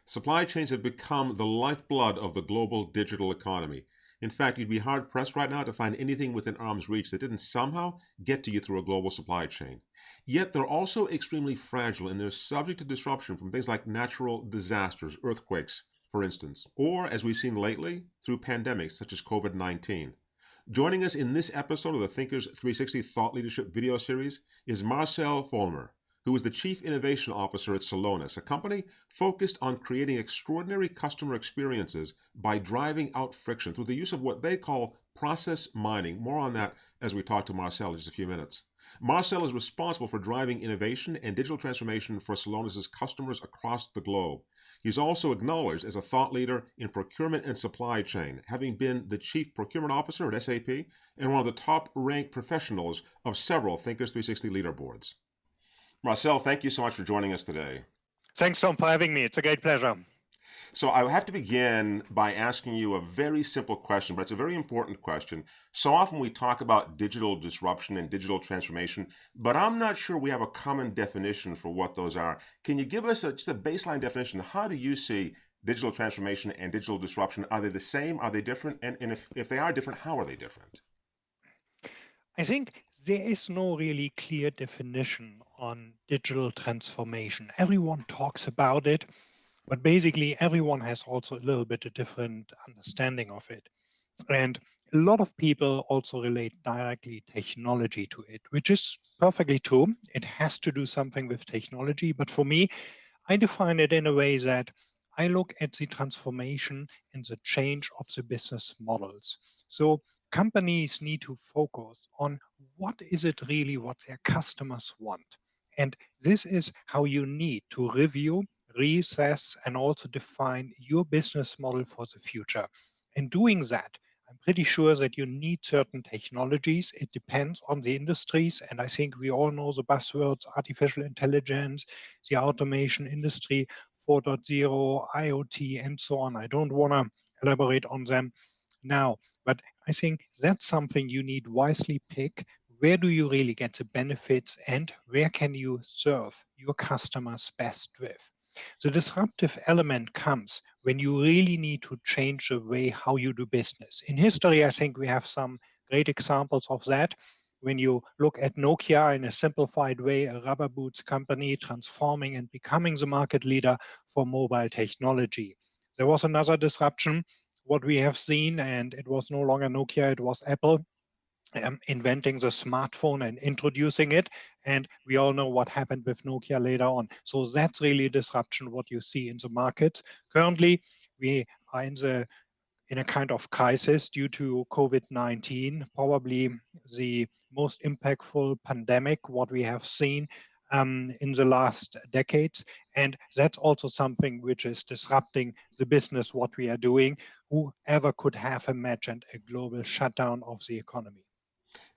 Supply chains have become the lifeblood of the global digital economy. In fact, you'd be hard pressed right now to find anything within arm's reach that didn't somehow get to you through a global supply chain. Yet they're also extremely fragile and they're subject to disruption from things like natural disasters, earthquakes, for instance, or as we've seen lately, through pandemics such as COVID 19. Joining us in this episode of the Thinkers 360 Thought Leadership video series is Marcell Vollmer, who is the Chief Innovation Officer at Celonis, a company focused on creating extraordinary customer experiences by driving out friction through the use of what they call process mining. More on that as we talk to Marcell in just a few minutes. Marcell is responsible for driving innovation and digital transformation for Celonis' customers across the globe. He's also acknowledged as a thought leader in procurement and supply chain, having been the Chief Procurement Officer at SAP and one of the top-ranked professionals of several Thinkers 360 leaderboards. Marcell, thank you so much for joining us today. Thanks, Tom, for having me. It's a great pleasure. So I have to begin by asking you a very simple question, but it's a very important question. So often we talk about digital disruption and digital transformation, but I'm not sure we have a common definition for what those are. Can you give us just a baseline definition? How do you see digital transformation and digital disruption? Are they the same? Are they different? And if they are different, how are they different? I think there is no really clear definition on digital transformation. Everyone talks about it, but basically everyone has also a little bit a different understanding of it. And a lot of people also relate directly technology to it, which is perfectly true. It has to do something with technology. But for me, I define it in a way that I look at the transformation and the change of the business models. So companies need to focus on what is it really what their customers want. And this is how you need to review, reassess, and also define your business model for the future. In doing that, I'm pretty sure that you need certain technologies. It depends on the industries. And I think we all know the buzzwords, artificial intelligence, the automation industry, 4.0, IoT, and so on. I don't want to elaborate on them now, but I think that's something you need wisely pick. Where do you really get the benefits and where can you serve your customers best with? The disruptive element comes when you really need to change the way how you do business. In history, I think we have some great examples of that. When you look at Nokia in a simplified way, a rubber boots company transforming and becoming the market leader for mobile technology. There was another disruption, what we have seen, and it was no longer Nokia, it was Apple. Inventing the smartphone and introducing it. And we all know what happened with Nokia later on. So that's really disruption, what you see in the market. Currently, we are in a kind of crisis due to COVID-19, probably the most impactful pandemic, what we have seen in the last decades. And that's also something which is disrupting the business, what we are doing. Whoever could have imagined a global shutdown of the economy?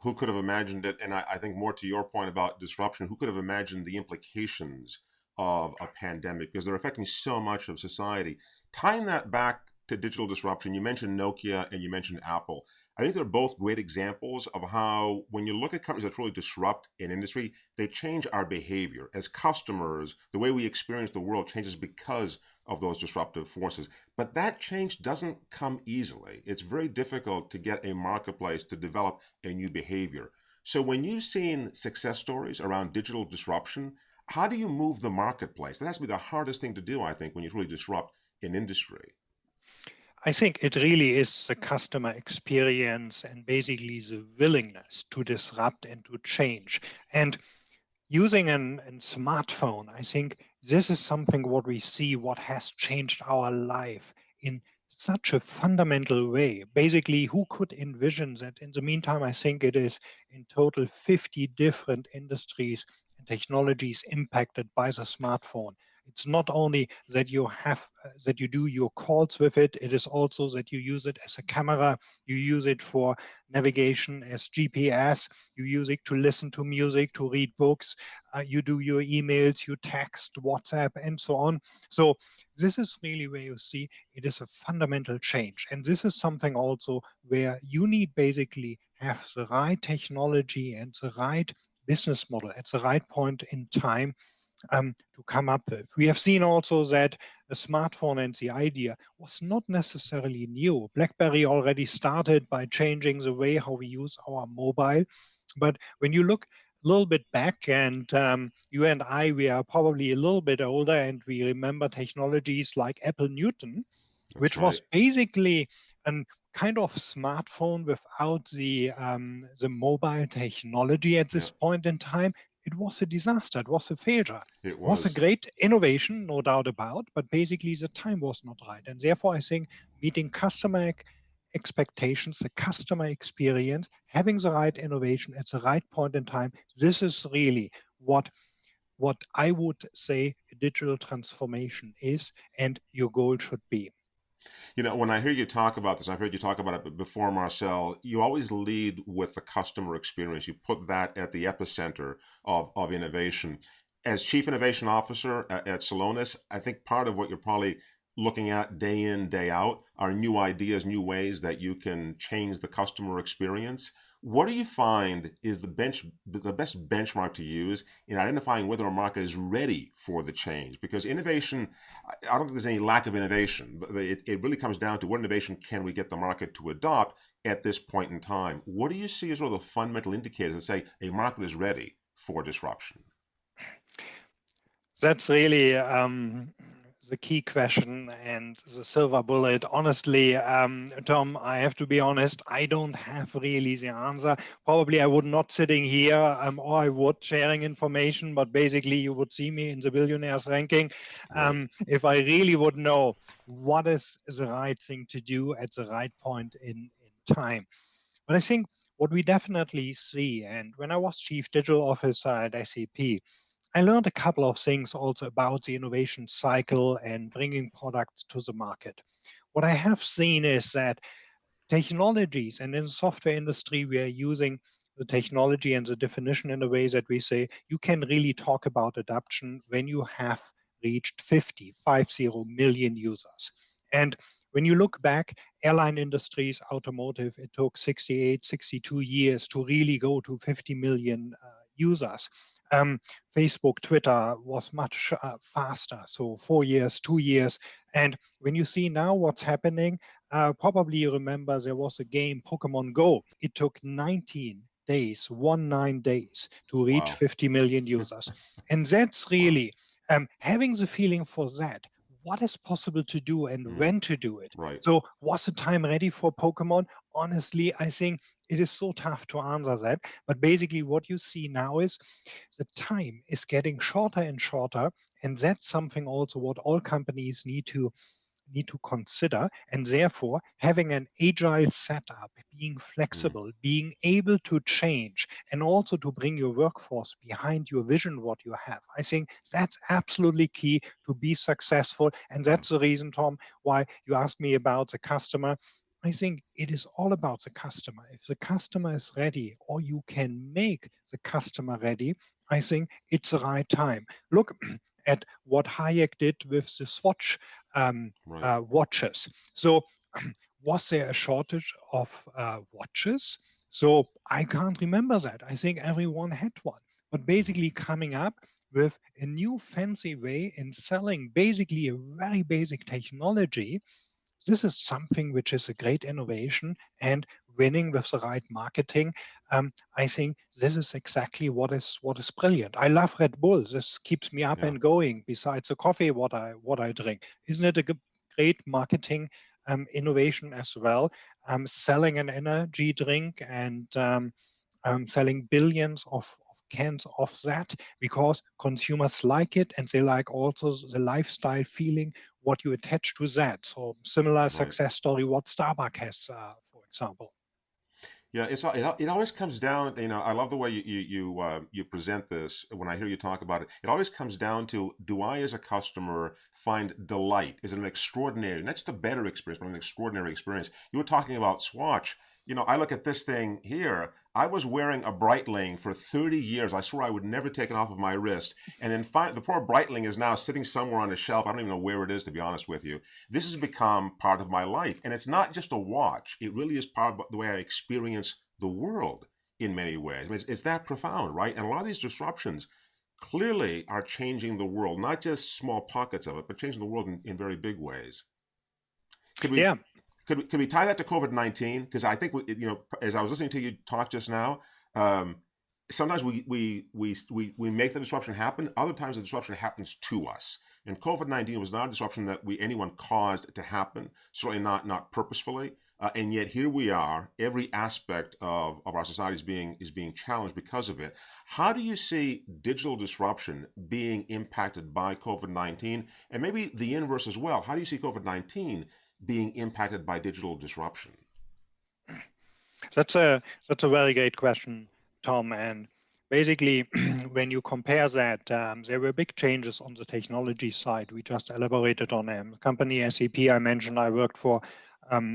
Who could have imagined it? And I think more to your point about disruption, who could have imagined the implications of a pandemic because they're affecting so much of society. Tying that back to digital disruption, you mentioned Nokia and you mentioned Apple. I think they're both great examples of how when you look at companies that really disrupt an industry, they change our behavior. As customers, the way we experience the world changes because of those disruptive forces. But that change doesn't come easily. It's very difficult to get a marketplace to develop a new behavior. So when you've seen success stories around digital disruption, how do you move the marketplace? That has to be the hardest thing to do, I think, when you really disrupt an industry. I think it really is the customer experience and basically the willingness to disrupt and to change. And using a smartphone, I think this is something what we see, what has changed our life in such a fundamental way. Basically, who could envision that? In the meantime, I think it is in total 50 different industries and technologies impacted by the smartphone. It's not only that you have that you do your calls with it, it is also that you use it as a camera, you use it for navigation as GPS, you use it to listen to music, to read books, you do your emails, you text, WhatsApp, and so on. So this is really where you see it is a fundamental change. And this is something also where you need basically have the right technology and the right business model at the right point in time to come up with. We have seen also that a smartphone and the idea was not necessarily new. BlackBerry already started by changing the way how we use our mobile. But when you look a little bit back, and you and I, we are probably a little bit older, and we remember technologies like Apple Newton, That's which right. was basically a kind of smartphone without the mobile technology at Yeah, this point in time. It was a disaster. It was a failure. it It was a was. great innovation, no doubt about, but basically the time was not right. And therefore, I think meeting customer expectations, the customer experience, having the right innovation at the right point in time, this is really what I would say a digital transformation is, and your goal should be. When I hear you talk about this, I've heard you talk about it before, Marcel, you always lead with the customer experience. You put that at the epicenter of innovation. As Chief Innovation Officer at Celonis, I think part of what you're probably looking at day in, day out are new ideas, new ways that you can change the customer experience. What do you find is the best benchmark to use in identifying whether a market is ready for the change? Because innovation, I don't think there's any lack of innovation. It really comes down to what innovation can we get the market to adopt at this point in time. What do you see as sort of the fundamental indicators that say a market is ready for disruption? That's really the key question and the silver bullet. Honestly, Tom, I have to be honest, I don't have really the answer. Probably I would not sitting here, or I would sharing information, but basically you would see me in the billionaires ranking. Right. If I really would know what is the right thing to do at the right point in time. But I think what we definitely see, and when I was Chief Digital Officer at SAP, I learned a couple of things also about the innovation cycle and bringing products to the market. What I have seen is that technologies, and in the software industry, we are using the technology and the definition in a way that we say you can really talk about adoption when you have reached 50 million users. And when you look back, airline industries, automotive, it took 68, 62 years to really go to 50 million users. Facebook, Twitter was much faster, so 4 years, 2 years. And when you see now what's happening, probably you remember there was a game, Pokemon Go. It took 19 days, 19 days to reach Wow. 50 million users. And that's Wow. really having the feeling for that. What is possible to do and Mm, when to do it? right. So, was the time ready for Pokemon? Honestly, I think it is so tough to answer that. But basically, what you see now is the time is getting shorter and shorter. And that's something also what all companies need to consider, and therefore having an agile setup, being Mm, flexible, being able to change, and also to bring your workforce behind your vision, what you have. I think that's absolutely key to be successful. And yeah. that's the reason, Tom, why you asked me about the customer. I think it is all about the customer. If the customer is ready, or you can make the customer ready, I think it's the right time. Look at what Hayek did with the Swatch Right. watches. So, was there a shortage of watches? So, I can't remember that. I think everyone had one. But Mhm. basically, coming up with a new fancy way in selling basically a very basic technology, this is something which is a great innovation, and winning with the right marketing. I think this is exactly what is brilliant. I love Red Bull. This keeps me up Yeah. and going. Besides the coffee, what I drink, isn't it a great marketing innovation as well? Selling an energy drink and selling billions of cans of that because consumers like it, and they like also the lifestyle feeling what you attach to that. So similar Right. success story what Starbucks has, for example. Yeah, it always comes down. I love the way you present this. When I hear you talk about it, it always comes down to: do I, as a customer, find delight? Is it an extraordinary? And that's the better experience, but an extraordinary experience. You were talking about Swatch. I look at this thing here. I was wearing a Breitling for 30 years. I swore I would never take it off of my wrist, and then the poor Breitling is now sitting somewhere on a shelf. I don't even know where it is, to be honest with you. This has become part of my life. And it's not just a watch. It really is part of the way I experience the world in many ways. I mean, it's that profound, right? And a lot of these disruptions, clearly are changing the world, not just small pockets of it, but changing the world in very big ways. Could we Yeah. could we tie that to COVID-19? Because I think as I was listening to you talk just now, um, sometimes we make the disruption happen. Other times the disruption happens to us. And COVID-19 was not a disruption that anyone caused to happen. Certainly not purposefully. And yet here we are. Every aspect of our society is being challenged because of it. How do you see digital disruption being impacted by COVID-19, and maybe the inverse as well? How do you see COVID-19 being impacted by digital disruption? That's a very great question, Tom. And basically, when you compare that, there were big changes on the technology side. We just elaborated on them. Company SAP, I mentioned, I worked for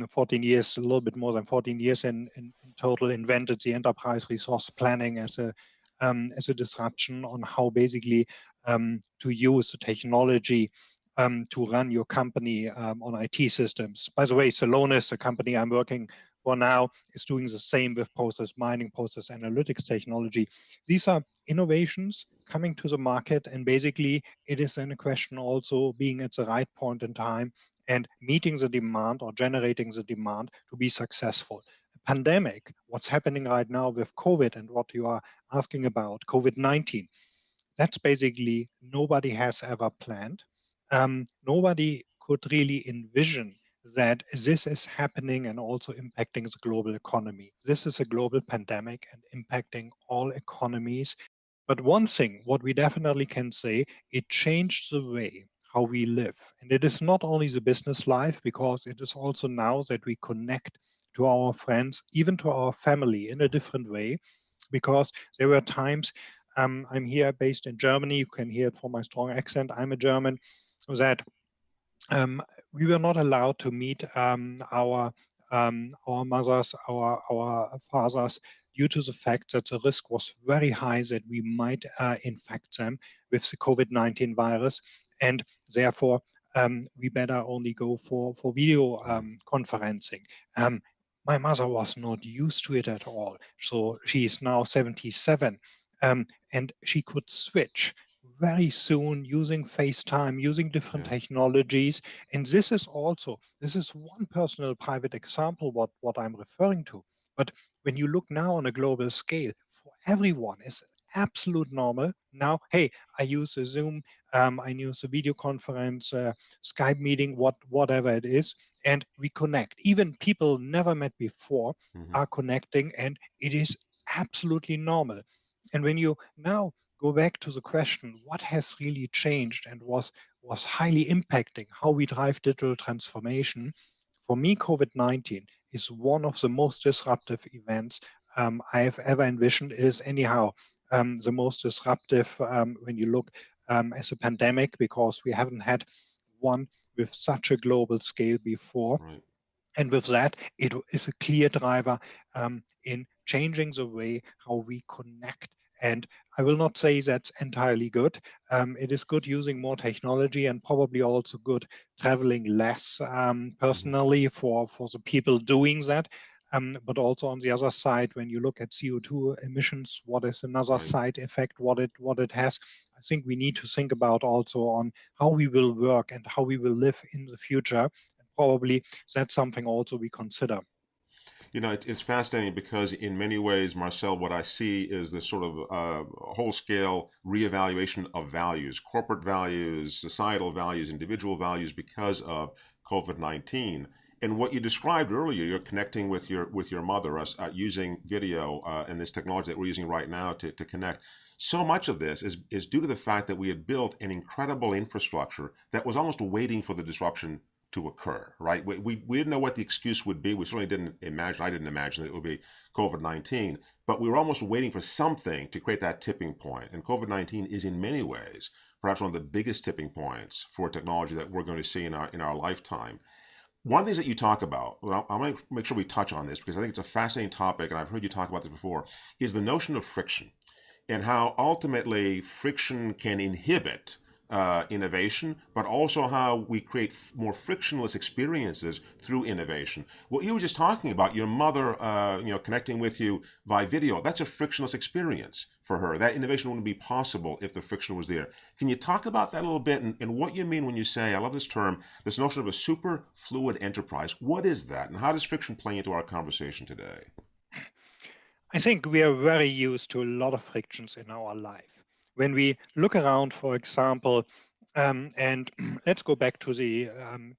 14 years, a little bit more than 14 years in total, invented the enterprise resource planning as a disruption on how basically to use the technology to run your company on IT systems. By the way, Celonis, the company I'm working for now, is doing the same with process mining, process analytics technology. These are innovations coming to the market, and basically it is then a question also being at the right point in time and meeting the demand or generating the demand to be successful. A pandemic, what's happening right now with COVID and what you are asking about, COVID-19, that's basically nobody has ever planned. Nobody could really envision that this is happening and also impacting the global economy. This is a global pandemic and impacting all economies. But one thing, what we definitely can say, it changed the way how we live. And it is not only the business life, because it is also now that we connect to our friends, even to our family in a different way. Because there were times, I'm here based in Germany, you can hear it from my strong accent, I'm a German, that we were not allowed to meet our mothers, our fathers, due to the fact that the risk was very high that we might infect them with the COVID-19 virus, and therefore we better only go for video conferencing. My mother was not used to it at all, so she is now 77, and she could switch very soon using FaceTime, using different Yeah, technologies. And this is one personal private example, what I'm referring to. But when you look now on a global scale, for everyone, it's absolute normal. Now, hey, I use a Zoom, I use a video conference, Skype meeting, whatever it is, and we connect. Even people never met before hmm are connecting, and it is absolutely normal. And when you now go back to the question, what has really changed and was highly impacting how we drive digital transformation? For me, COVID-19 is one of the most disruptive events I have ever envisioned. It is anyhow the most disruptive when you look as a pandemic, because we haven't had one with such a global scale before. right. And with that, it is a clear driver in changing the way how we connect. And I will not say that's entirely good. It is good using more technology, and probably also good traveling less hmm personally for the people doing that. But also on the other side, when you look at CO2 emissions, what is another Right. side effect, what it has? I think we need to think about also on how we will work and how we will live in the future. And probably that's something also we consider. It's fascinating because in many ways, Marcel, what I see is this sort of whole-scale reevaluation of values, corporate values, societal values, individual values, because of COVID-19. And what you described earlier, you're connecting with your mother, us using video and this technology that we're using right now to connect. So much of this is due to the fact that we had built an incredible infrastructure that was almost waiting for the disruption to occur, right? We didn't know what the excuse would be. We certainly didn't imagine, I didn't imagine that it would be COVID-19, but we were almost waiting for something to create that tipping point. And COVID-19 is in many ways perhaps one of the biggest tipping points for technology that we're going to see in our lifetime. One of the things that you talk about, well, I'm going to make sure we touch on this because I think it's a fascinating topic, and I've heard you talk about this before, is the notion of friction and how ultimately friction can inhibit innovation, but also how we create more frictionless experiences through innovation. What you were just talking about, your mother, connecting with you by video, that's a frictionless experience for her. That innovation wouldn't be possible if the friction was there. Can you talk about that a little bit and what you mean when you say, I love this term, this notion of a super fluid enterprise? What is that, and how does friction play into our conversation today? I think we are very used to a lot of frictions in our life. When we look around, for example, and let's go back to the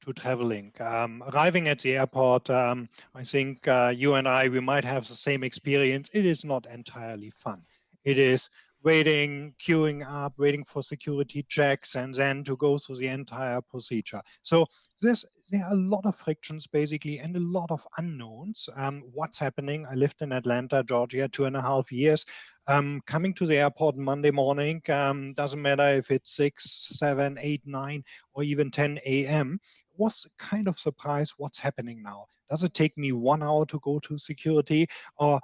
to traveling. Arriving at the airport, I think you and I, we might have the same experience. It is not entirely fun. It is waiting, queuing up, waiting for security checks, and then to go through the entire procedure. So there are a lot of frictions basically and a lot of unknowns. What's happening? I lived in Atlanta, Georgia, 2.5 years. Coming to the airport Monday morning, doesn't matter if it's 6, 7, 8, 9, or even 10 a.m. Was kind of surprised what's happening now. Does it take me 1 hour to go to security, or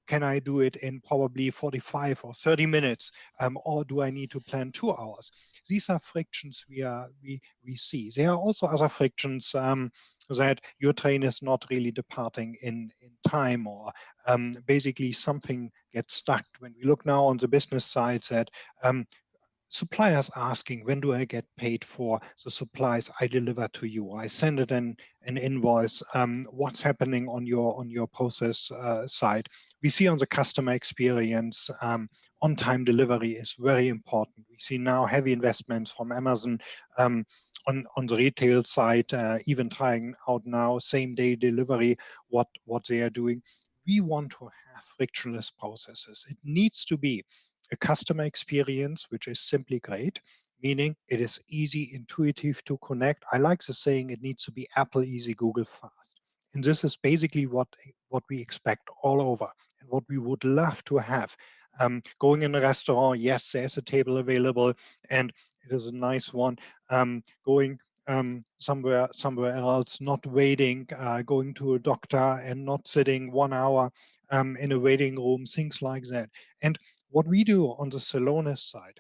can I do it in probably 45 or 30 minutes, or do I need to plan 2 hours? These are frictions we see. There are also other frictions that your train is not really departing in time, or basically something gets stuck. When we look now on the business side, that suppliers asking, when do I get paid for the supplies I deliver to you? I send it an invoice. What's happening on your process side? We see on the customer experience, on-time delivery is very important. We see now heavy investments from Amazon on the retail side, even trying out now same-day delivery, what they are doing. We want to have frictionless processes. It needs to be a customer experience which is simply great, meaning it is easy, intuitive to connect. I like the saying, it needs to be Apple easy, Google fast. And this is basically what we expect all over and what we would love to have. Going in a restaurant, yes, there's a table available and it is a nice one. Going somewhere else, not waiting, going to a doctor and not sitting 1 hour in a waiting room, things like that. And what we do on the Celonis side,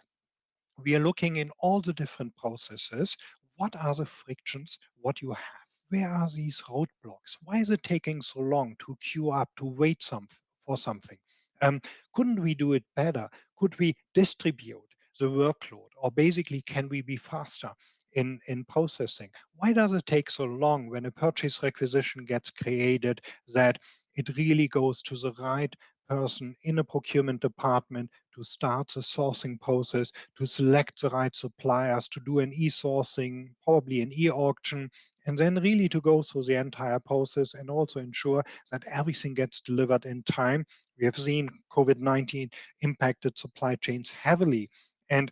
we are looking in all the different processes. What are the frictions, what you have? Where are these roadblocks? Why is it taking so long to queue up, to wait for something? Um, couldn't we do it better? Could we distribute the workload? Or basically, can we be faster in processing? Why does it take so long when a purchase requisition gets created that it really goes to the right person in a procurement department to start the sourcing process, to select the right suppliers, to do an e-sourcing, probably an e-auction, and then really to go through the entire process and also ensure that everything gets delivered in time. We have seen COVID-19 impacted supply chains heavily, and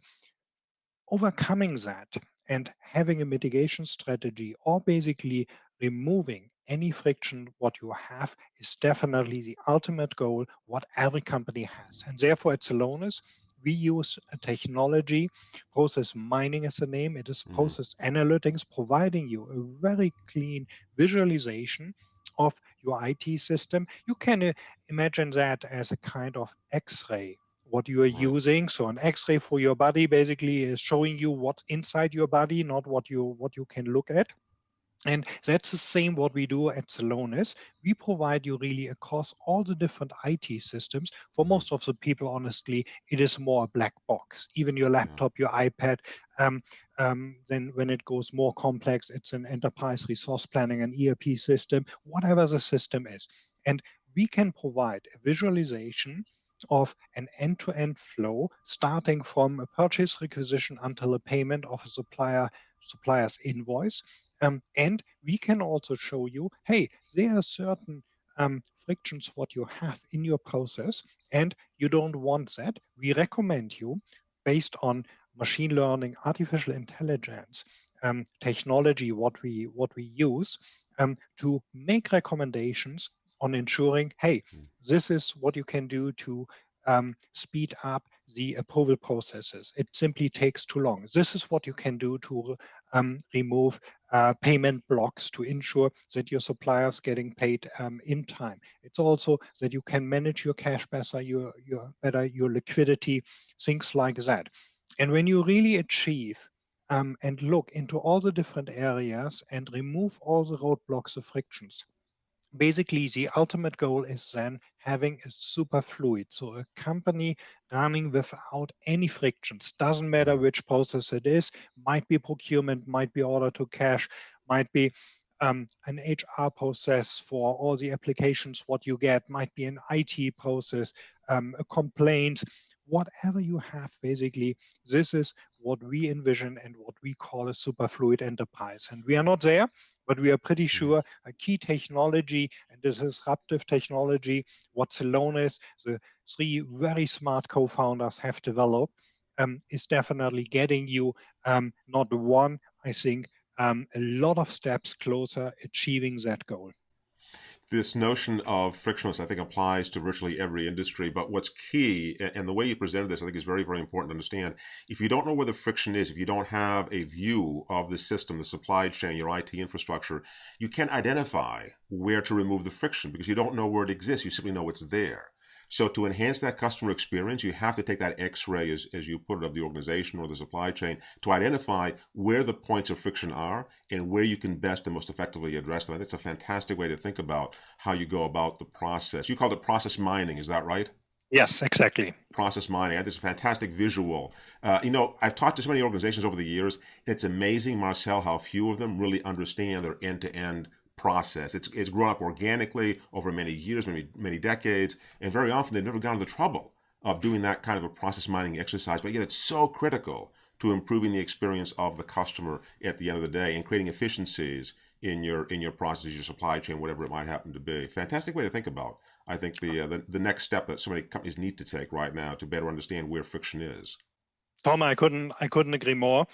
overcoming that and having a mitigation strategy, or basically removing any friction what you have, is definitely the ultimate goal what every company has. And therefore at Celonis, we use a technology. Process mining is the name. It is Mm, process analytics, providing you a very clean visualization of your IT system. You can imagine that as a kind of X-ray what you are right. using. So an X-ray for your body basically is showing you what's inside your body, not what you can look at. And that's the same what we do at Celonis. We provide you really across all the different IT systems. For Mm, most of the people, honestly, it is more a black box. Even your yeah. laptop, your iPad. Then when it goes more complex, it's an enterprise resource planning, an ERP system, whatever the system is. And we can provide a visualization of an end-to-end flow starting from a purchase requisition until a payment of a supplier's invoice, and we can also show you, hey, there are certain frictions what you have in your process, and you don't want that. We recommend you, based on machine learning, artificial intelligence, technology, what we use, to make recommendations on ensuring, hey, Mm, this is what you can do to speed up the approval processes. It simply takes too long. This is what you can do to remove payment blocks to ensure that your suppliers getting paid in time. It's also that you can manage your cash better, your liquidity, things like that. And when you really achieve and look into all the different areas and remove all the roadblocks, the frictions, basically the ultimate goal is then having a super fluid, so a company running without any frictions. Doesn't matter Mhm. which process it is, might be procurement, might be order to cash, might be an HR process for all the applications what you get, might be an IT process, a complaint, whatever you have. Basically, this is what we envision and what we call a super fluid enterprise, and we are not there, but we are pretty Mhm. sure a key technology and this disruptive technology, what Celonis, the three very smart co-founders have developed, is definitely getting you not one, I think, a lot of steps closer achieving that goal. This notion of frictionless, I think, applies to virtually every industry. But what's key, and the way you presented this, I think is very, very important to understand. If you don't know where the friction is, if you don't have a view of the system, the supply chain, your IT infrastructure, you can't identify where to remove the friction because you don't know where it exists. You simply know it's there. So to enhance that customer experience, you have to take that X-ray, as you put it, of the organization or the supply chain to identify where the points of friction are and where you can best and most effectively address them. That's a fantastic way to think about how you go about the process. You called it process mining, is that right? Yes, exactly. Process mining. I had this fantastic visual. I've talked to so many organizations over the years. It's amazing, Marcel, how few of them really understand their end-to-end process. It's grown up organically over many years, many decades, and very often they've never gone to the trouble of doing that kind of a process mining exercise. But yet it's so critical to improving the experience of the customer at the end of the day and creating efficiencies in your processes, your supply chain, whatever it might happen to be. Fantastic way to think about. I think the next step that so many companies need to take right now to better understand where friction is. Tom, I couldn't agree more.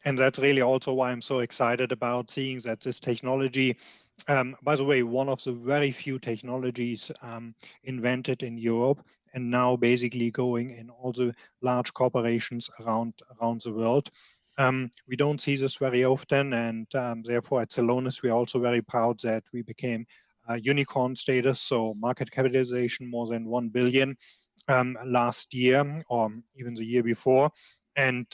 And that's really also why I'm so excited about seeing that this technology, by the way, one of the very few technologies invented in Europe and now basically going in all the large corporations around the world. We don't see this very often, and therefore at Celonis we're also very proud that we became unicorn status, so market capitalization more than 1 billion last year or even the year before, and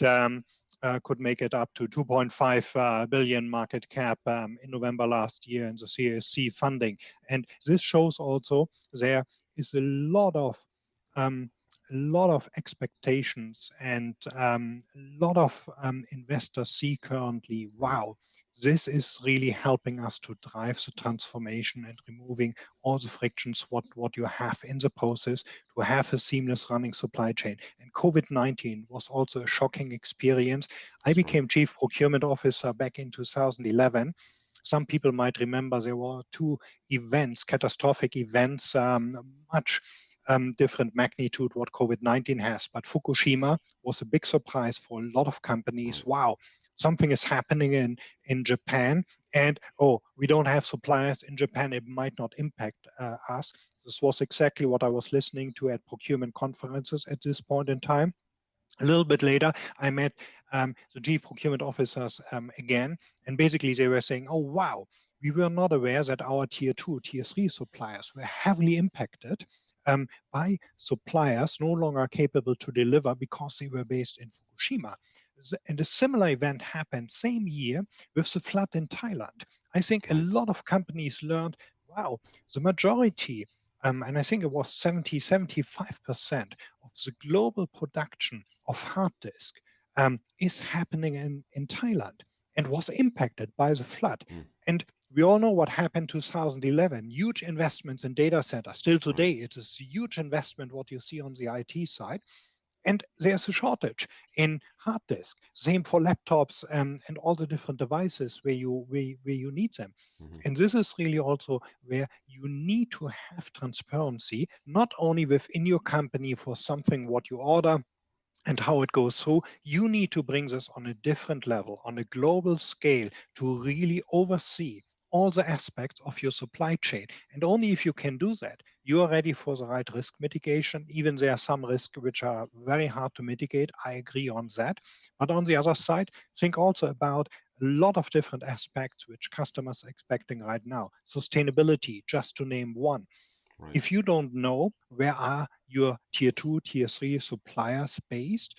could make it up to 2.5 billion market cap in November last year in the CSC funding. And this shows also there is um, a lot of expectations and a lot of investors see currently, Mhm. wow, this is really helping us to drive the transformation and removing all the frictions what you have in the process to have a seamless running supply chain. And COVID-19 was also a shocking experience. I That's right. became chief procurement officer back in 2011. Some people might remember there were two events, catastrophic events, much different magnitude what COVID-19 has. But Fukushima was a big surprise for a lot of companies. Right. Wow, something is happening in Japan, and oh, we don't have suppliers in Japan. It might not impact us. This was exactly what I was listening to at procurement conferences at this point in time. A little bit later, I met the chief procurement officers again, and basically they were saying, "Oh wow, we were not aware that our tier two, tier three suppliers were heavily impacted by suppliers no longer capable to deliver because they were based in Fukushima." And a similar event happened same year with the flood in Thailand. I think a Right. lot of companies learned, wow, the majority, and I think it was 75% of the global production of hard disk is happening in Thailand and was impacted by the flood. Mm. And we all know what happened 2011, huge investments in data centers. Still Right. today, it is a huge investment what you see on the IT side. And there's a shortage in hard disk. Same for laptops and all the different devices where you need them. Mhm. And this is really also where you need to have transparency, not only within your company for something what you order and how it goes through. You need to bring this on a different level, on a global scale, to Right. really oversee all the aspects of your supply chain. And only if you can do that, you are ready for the right risk mitigation. Even there are some risks which are very hard to mitigate. I agree on that. But on the other side, think also about a lot of different aspects which customers are expecting right now. Sustainability, just to name one. Right. If you don't know where are your tier 2, tier 3 suppliers based,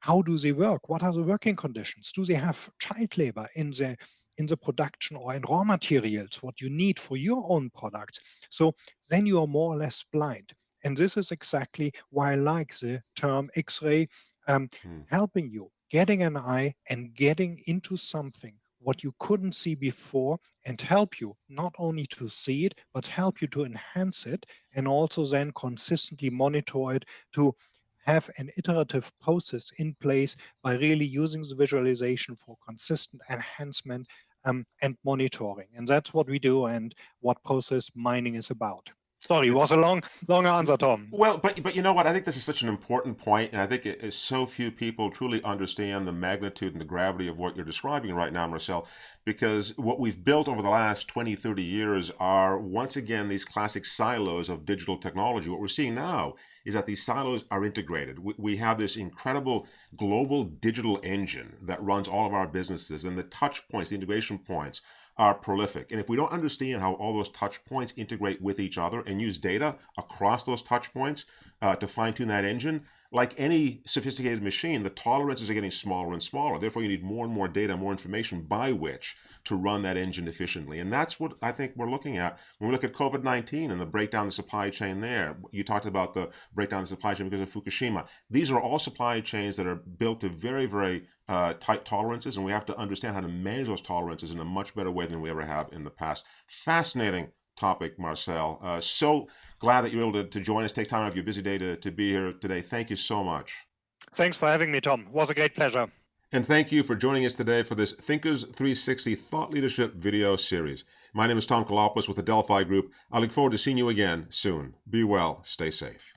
how do they work? What are the working conditions? Do they have child labor in the production or in raw materials, what you need for your own products? So then you are more or less blind. And this is exactly why I like the term X-ray, Hmm. helping you, getting an eye and getting into something what you couldn't see before, and help you not only to see it, but help you to enhance it and also then consistently monitor it to have an iterative process in place by really using the visualization for consistent enhancement and monitoring. And that's what we do and what process mining is about. Sorry, it It's was a long answer, Tom. Well, but you know what? I think this is such an important point, and I think so few people truly understand the magnitude and the gravity of what you're describing right now, Marcel, because what we've built over the last 20, 30 years are, once again, these classic silos of digital technology. What we're seeing now is that these silos are integrated. We have this incredible global digital engine that runs all of our businesses, and the touch points, the integration points, are prolific. And if we don't understand how all those touch points integrate with each other and use data across those touch points to fine tune that engine, like any sophisticated machine, the tolerances are getting smaller and smaller. Therefore, you need more and more data, more information by which to run that engine efficiently. And that's what I think we're looking at when we look at COVID-19 and the breakdown of the supply chain there. You talked about the breakdown of the supply chain because of Fukushima. These are all supply chains that are built to very, very tight tolerances, and we have to understand how to manage those tolerances in a much better way than we ever have in the past. Fascinating topic, Marcel. So glad that you're able to join us, take time out of your busy day to be here today. Thank you so much. Thanks for having me, Tom. It was a great pleasure. And thank you for joining us today for this Thinkers360 Thought Leadership video series. My name is Tom Koulopoulos with the Delphi Group. I look forward to seeing you again soon. Be well, stay safe.